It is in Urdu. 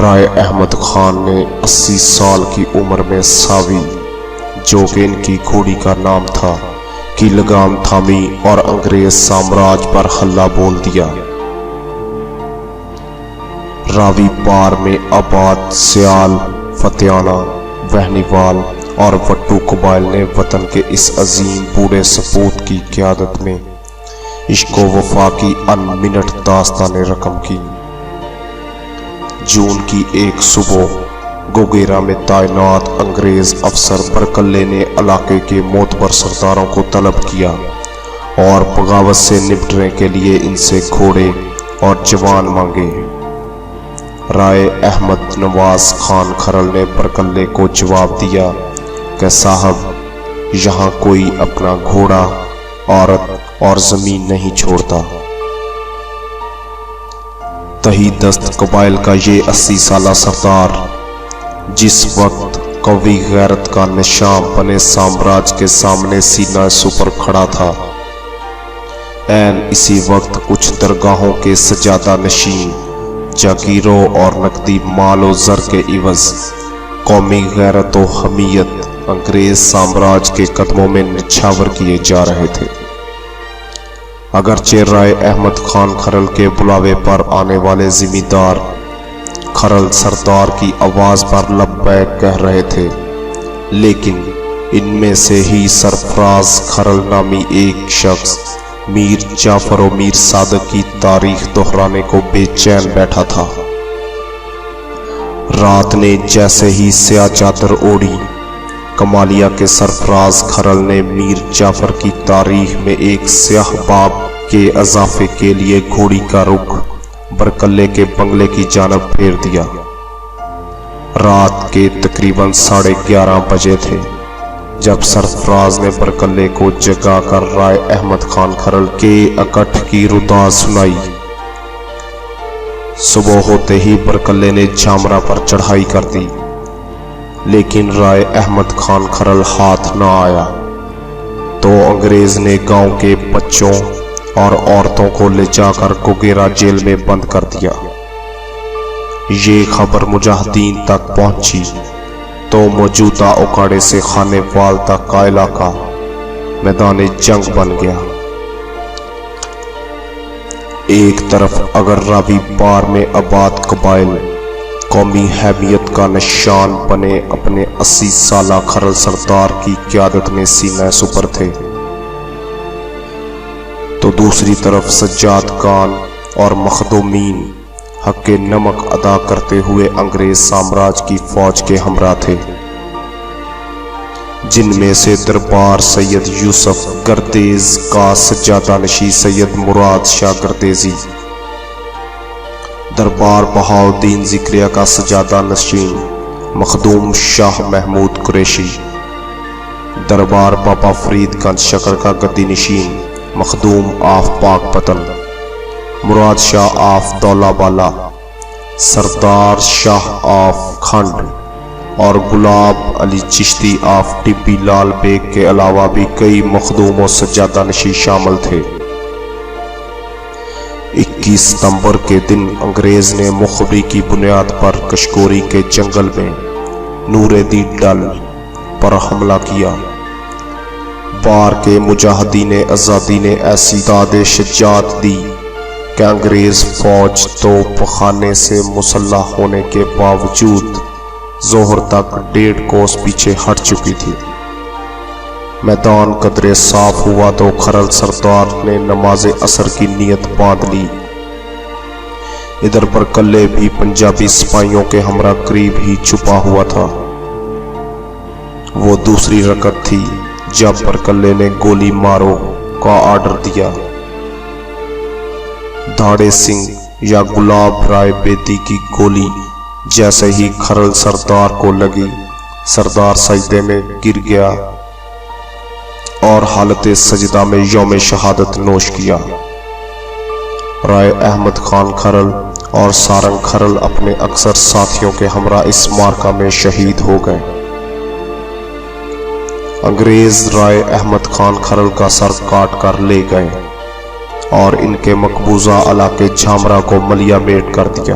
رائے احمد خان نے 80 سال کی عمر میں ساوی، جو کہ ان کی گھوڑی کا نام تھا، کی لگام تھامی اور انگریز سامراج پر حلہ بول دیا۔ راوی پار میں آباد سیال، فتیانہ، بہنیوال اور وٹو قبائل نے وطن کے اس عظیم بوڑھے سپوت کی قیادت میں عشق و وفا کی ان منٹ داستان رقم کی۔ جون کی ایک صبح گوگیرا میں تعینات انگریز افسر برکلے نے علاقے کے معتبر سرداروں کو طلب کیا اور بغاوت سے نپٹنے کے لیے ان سے گھوڑے اور جوان مانگے۔ رائے احمد نواز خان کھرل نے برکلے کو جواب دیا کہ صاحب، یہاں کوئی اپنا گھوڑا، عورت اور زمین نہیں چھوڑتا۔ تہی دست قبائل کا یہ 80 سالہ سردار جس وقت قوی غیرت کا نشان بنے سامراج کے سامنے سینہ سپر کھڑا تھا، عین اسی وقت کچھ درگاہوں کے سجادہ نشین جاگیروں اور نقدی مال و زر کے عوض قومی غیرت و حمیت انگریز سامراج کے قدموں میں نچھاور کیے جا رہے تھے۔ اگرچہ رائے احمد خان کھرل کے بلاوے پر آنے والے زمیندار کھرل سردار کی آواز پر لبیک کہہ رہے تھے، لیکن ان میں سے ہی سرفراز کھرل نامی ایک شخص میر جعفر و میر صادق کی تاریخ دہرانے کو بے چین بیٹھا تھا۔ رات نے جیسے ہی سیاہ چادر اوڑھی، کمالیہ کے سرفراز کھرل نے میر جعفر کی تاریخ میں ایک سیاہ باب کے اضافے کے لیے گھوڑی کا رخ برکلے کے بنگلے کی جانب پھیر دیا۔ رات کے تقریباً 11:30 بجے تھے جب سرفراز نے برکلے کو جگا کر رائے احمد خان کھرل کے اکٹھ کی ردا سنائی۔ صبح ہوتے ہی برکلے نے جھامرا پر چڑھائی کر دی، لیکن رائے احمد خان کھرل ہاتھ نہ آیا تو انگریز نے گاؤں کے بچوں اور عورتوں کو لے جا کر گوگیرا جیل میں بند کر دیا۔ یہ خبر مجاہدین تک پہنچی تو موجودہ اکاڑے سے خانے وال تک کا علاقہ میدان جنگ بن گیا۔ ایک طرف اگر راوی پار میں آباد قبائل قومی حیثیت کا نشان بنے اپنے 80 سالہ کھرل سردار کی قیادت میں سینہ سپر تھے، تو دوسری طرف سجاد خان اور مخدومین حق نمک ادا کرتے ہوئے انگریز سامراج کی فوج کے ہمراہ تھے، جن میں سے دربار سید یوسف گردیز کا سجادہ نشی سید مراد شاہ گردیزی، دربار بہاؤالدین ذکریہ کا سجادہ نشین مخدوم شاہ محمود قریشی، دربار بابا فرید گنج شکر کا گدی نشین مخدوم آف پاک پتن، مراد شاہ آف دولہ بالا، سردار شاہ آف کھنڈ اور گلاب علی Chishti of tubby Lal bag کے علاوہ بھی کئی مخدوم و سجادہ نشین شامل تھے۔ 21 ستمبر کے دن انگریز نے مخبری کی بنیاد پر کشکوری کے جنگل میں نور دی ڈل پر حملہ کیا۔ بار کے مجاہدین آزادی نے ایسی داد شجاعت دی کہ انگریز فوج توپ خانے سے مسلح ہونے کے باوجود ظہر تک 1.5 کوس پیچھے ہٹ چکی تھی۔ میدان قدرے صاف ہوا تو کھرل سردار نے نماز عصر کی نیت باندھ لی۔ ادھر برکلے بھی پنجابی سپاہیوں کے ہمراہ قریب ہی چھپا ہوا تھا۔ وہ دوسری رکعت تھی جب برکلے نے گولی مارو کا آرڈر دیا۔ دھاڑے سنگھ یا گلاب رائے بیدی کی گولی جیسے ہی کھرل سردار کو لگی، سردار سجدے میں گر گیا اور حالت سجدہ میں یوم شہادت نوش کیا۔ رائے احمد خان کھرل اور سارنگ کھرل اپنے اکثر ساتھیوں کے ہمراہ اس معرکہ میں شہید ہو گئے۔ انگریز رائے احمد خان کھرل کا سر کاٹ کر لے گئے اور ان کے مقبوضہ علاقے جھامرا کو ملیا میٹ کر دیا۔